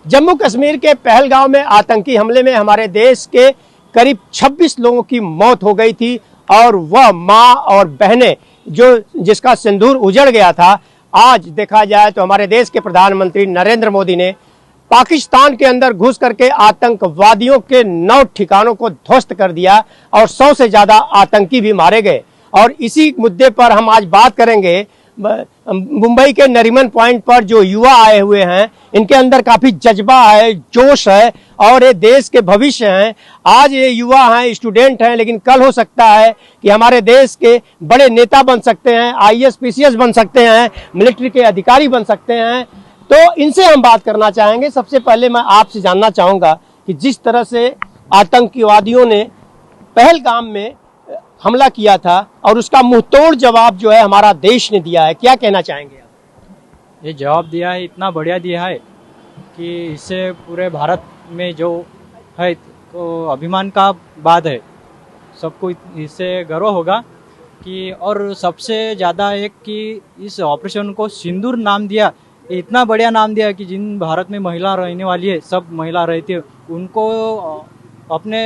जम्मू कश्मीर के पहलगांव में आतंकी हमले में हमारे देश के करीब 26 लोगों की मौत हो गई थी और वह मां और बहनें जिसका सिंदूर उजड़ गया था। आज देखा जाए तो हमारे देश के प्रधानमंत्री नरेंद्र मोदी ने पाकिस्तान के अंदर घुस करके आतंकवादियों के 9 ठिकानों को ध्वस्त कर दिया और 100 से ज्यादा आतंकी भी मारे गए। और इसी मुद्दे पर हम आज बात करेंगे। मुंबई के नरीमन पॉइंट पर जो युवा आए हुए हैं, इनके अंदर काफी जज्बा है, जोश है और ये देश के भविष्य हैं। आज ये युवा हैं, स्टूडेंट हैं, लेकिन कल हो सकता है कि हमारे देश के बड़े नेता बन सकते हैं, आईएएस पीसीएस बन सकते हैं, मिलिट्री के अधिकारी बन सकते हैं। तो इनसे हम बात करना चाहेंगे। सबसे पहले मैं आपसे जानना चाहूंगा कि जिस तरह से आतंकवादियों ने पहलगाम में हमला किया था और उसका मुंहतोड़ जवाब जो है हमारा देश ने दिया है, क्या कहना चाहेंगे आप? ये जवाब दिया है, इतना बढ़िया दिया है कि इससे पूरे भारत में जो है तो अभिमान का बात है, सबको इससे गर्व होगा कि। और सबसे ज़्यादा एक कि इस ऑपरेशन को सिंदूर नाम दिया, इतना बढ़िया नाम दिया कि जिन भारत में महिला रहने वाली है, सब महिला रहती है, उनको अपने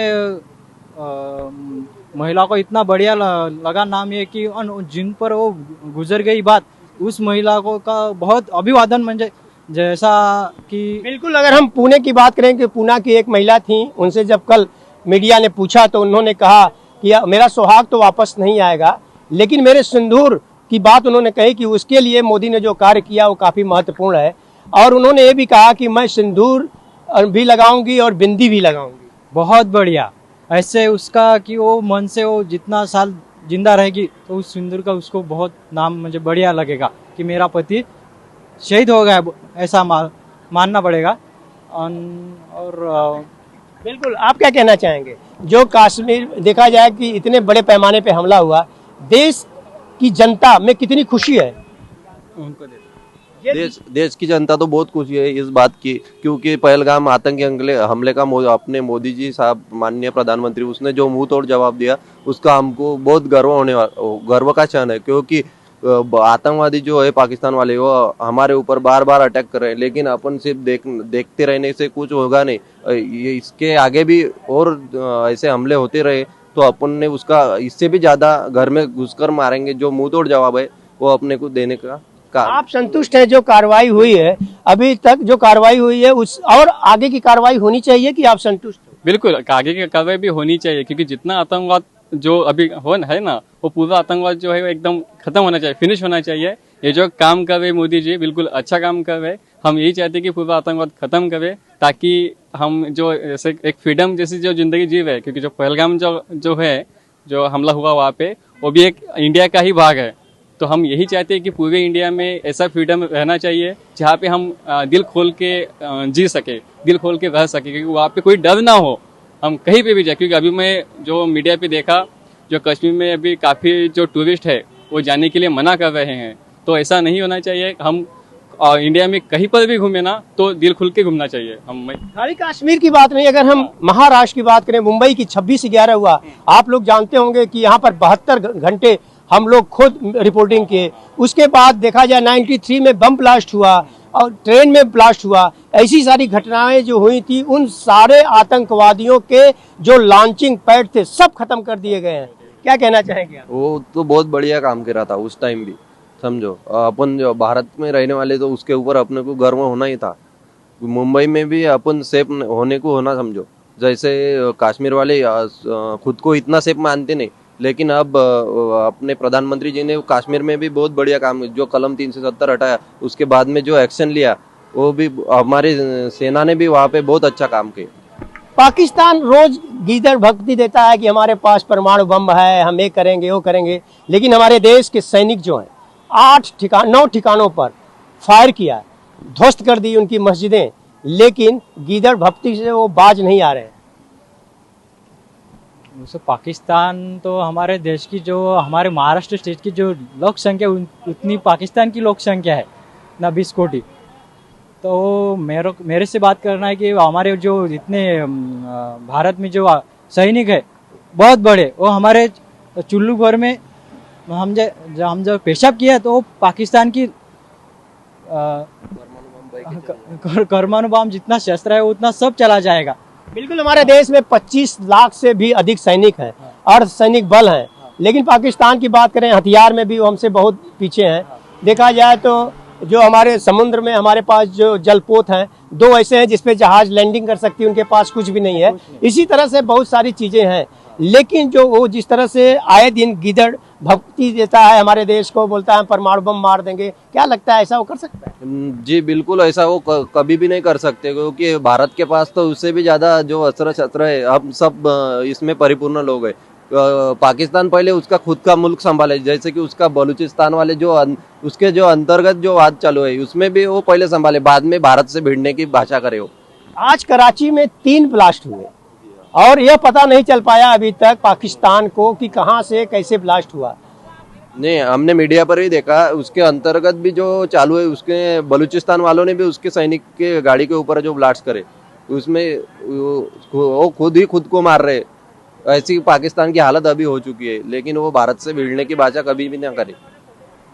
महिला को इतना बढ़िया लगा नाम ये कि जिन पर वो गुजर गई बात, उस महिला को का बहुत अभिवादन। म्हणजे जैसा कि बिल्कुल, अगर हम पुणे की बात करें कि पुणे की एक महिला थी, उनसे जब कल मीडिया ने पूछा तो उन्होंने कहा कि मेरा सुहाग तो वापस नहीं आएगा, लेकिन मेरे सिंदूर की बात उन्होंने कही कि उसके लिए मोदी ने जो कार्य किया वो काफी महत्वपूर्ण है। और उन्होंने ये भी कहा कि मैं सिंदूर भी लगाऊंगी और बिंदी भी लगाऊंगी। बहुत बढ़िया, ऐसे उसका कि वो मन से वो जितना साल जिंदा रहेगी तो उस सिंदूर का उसको बहुत नाम मुझे बढ़िया लगेगा कि मेरा पति शहीद हो गया, ऐसा मानना पड़ेगा। और बिल्कुल, आप क्या कहना चाहेंगे? जो कश्मीर देखा जाए कि इतने बड़े पैमाने पे हमला हुआ, देश की जनता में कितनी खुशी है? उनको देश की जनता तो बहुत खुशी है इस बात की, क्योंकि पहलगाम आतंकी हमले का अपने मोदी जी साहब माननीय प्रधानमंत्री उसने जो मुंह तोड़ जवाब दिया, उसका हमको बहुत गर्व का क्षण है। क्योंकि आतंकवादी जो है पाकिस्तान वाले, वो हमारे ऊपर बार बार अटैक कर रहे हैं, लेकिन अपन सिर्फ देखते रहने से कुछ होगा नहीं। इसके आगे भी और ऐसे हमले होते रहे तो अपन ने उसका इससे भी ज्यादा घर में घुसकर मारेंगे। जो मुंह तोड़ जवाब है वो अपने को देने का। आप संतुष्ट हैं जो कार्रवाई हुई है? अभी तक जो कार्रवाई हुई है उस और आगे की कार्रवाई होनी चाहिए कि आप संतुष्ट हो? बिल्कुल, आगे की कार्रवाई भी होनी चाहिए, क्योंकि जितना आतंकवाद जो अभी है ना, वो पूरा आतंकवाद जो है वो एकदम खत्म होना चाहिए, फिनिश होना चाहिए। ये जो काम कर रहे मोदी जी, बिल्कुल अच्छा काम कर रहे। हम यही चाहते हैं कि पूरा आतंकवाद खत्म करे, ताकि हम जो ऐसे एक फ्रीडम जैसी जो जिंदगी जी रहे। क्योंकि जो पहलगाम जो है, जो हमला हुआ वहाँ पे, वो भी एक इंडिया का ही भाग है। तो हम यही चाहते हैं कि पूरे इंडिया में ऐसा फ्रीडम रहना चाहिए जहाँ पे हम दिल खोल के जी सके, दिल खोल के रह सके, क्योंकि वहाँ पे कोई डर ना हो, हम कहीं पे भी जाए। क्योंकि अभी मैं जो मीडिया पे देखा, जो कश्मीर में अभी काफ़ी जो टूरिस्ट है वो जाने के लिए मना कर रहे हैं। तो ऐसा नहीं होना चाहिए। हम इंडिया में कहीं पर भी घूमे ना तो दिल खुल के घूमना चाहिए। हम खाली कश्मीर की बात नहीं, अगर हम महाराष्ट्र की बात करें, मुंबई की 26/11 हुआ, आप लोग जानते होंगे कि यहाँ पर 72 घंटे हम लोग खुद रिपोर्टिंग किए। उसके बाद देखा जाए 93 में बम ब्लास्ट हुआ और ट्रेन में ब्लास्ट हुआ। ऐसी सारी घटनाएं जो हुई थी, उन सारे आतंकवादियों के जो लॉन्चिंग पैड थे सब खत्म कर दिए गए हैं। क्या कहना चाहेंगे आप? वो तो बहुत बढ़िया काम करा था उस टाइम भी, समझो। अपन जो भारत में रहने वाले तो उसके ऊपर अपने को गर्व होना ही था। मुंबई में भी अपन सेफ होने को होना, समझो। जैसे कश्मीर वाले खुद को इतना सेफ मानते नहीं, लेकिन अब अपने प्रधानमंत्री जी ने कश्मीर में भी बहुत बढ़िया काम, जो कलम 370 हटाया, उसके बाद में जो एक्शन लिया, वो भी हमारी सेना ने भी वहाँ पे बहुत अच्छा काम किया। पाकिस्तान रोज गीदड़ भक्ति देता है कि हमारे पास परमाणु बम है, हम ये करेंगे वो करेंगे, लेकिन हमारे देश के सैनिक जो हैं 9 ठिकानों पर फायर किया, ध्वस्त कर दी उनकी मस्जिदें, लेकिन गीदड़ भक्ति से वो बाज नहीं आ रहे हैं। पाकिस्तान तो हमारे देश की, जो हमारे महाराष्ट्र स्टेट की जो लोक संख्या, उतनी पाकिस्तान की लोक संख्या है ना, 20 कोटी। तो मेरे से बात करना है कि हमारे जो इतने भारत में जो सैनिक है बहुत बड़े, वो हमारे चुल्लू भर में हम जब पेशाब किया तो पाकिस्तान की परमाणु बम जितना शस्त्र है उतना सब चला जाएगा। बिल्कुल, हमारे देश में 25 लाख से भी अधिक सैनिक हैं, अर्धसैनिक बल हैं, लेकिन पाकिस्तान की बात करें हथियार में भी वो हमसे बहुत पीछे हैं। देखा जाए तो जो हमारे समुद्र में हमारे पास जो जलपोत हैं, 2 ऐसे हैं जिसपे जहाज लैंडिंग कर सकती है, उनके पास कुछ भी नहीं है। इसी तरह से बहुत सारी चीजें हैं, लेकिन जो वो जिस तरह से आए दिन गिदड़ भक्ति देता है हमारे देश को, बोलता है परमाणु बम मार देंगे, क्या लगता है ऐसा वो कर सकता है? जी बिल्कुल, ऐसा वो कभी भी नहीं कर सकते, क्योंकि भारत के पास तो उससे भी ज्यादा जो अस्त्र शस्त्र है, हम सब इसमें परिपूर्ण लोग हैं। पाकिस्तान पहले उसका खुद का मुल्क संभाले, जैसे कि उसका बलूचिस्तान वाले जो उसके जो अंतर्गत जो वाद चालू है उसमें भी वो पहले संभाले, बाद में भारत से भिड़ने की भाषा करे हो। आज कराची में 3 ब्लास्ट हुए और यह पता नहीं चल पाया अभी तक पाकिस्तान को कि कहां से कैसे ब्लास्ट हुआ। नहीं, हमने मीडिया पर ही देखा, उसके अंतर्गत भी जो चालू है, उसके बलूचिस्तान वालों ने भी उसके सैनिक के गाड़ी के ऊपर जो ब्लास्ट करे, उसमें वो खुद ही खुद को मार रहे। ऐसी पाकिस्तान की हालत अभी हो चुकी है, लेकिन वो भारत से भिड़ने की भाषा कभी भी ना करे।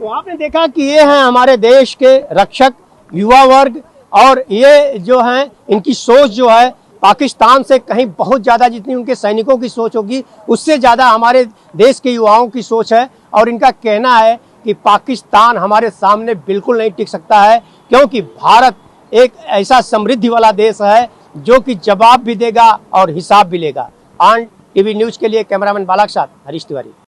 तो आपने देखा कि ये हैं हमारे देश के रक्षक युवा वर्ग, और ये जो हैं इनकी सोच जो है पाकिस्तान से कहीं बहुत ज्यादा, जितनी उनके सैनिकों की सोच होगी उससे ज्यादा हमारे देश के युवाओं की सोच है। और इनका कहना है कि पाकिस्तान हमारे सामने बिल्कुल नहीं टिक सकता है, क्योंकि भारत एक ऐसा समृद्धि वाला देश है जो कि जवाब भी देगा और हिसाब भी लेगा। ऑन टीवी न्यूज के लिए कैमरामैन बालक साथ हरीश तिवारी।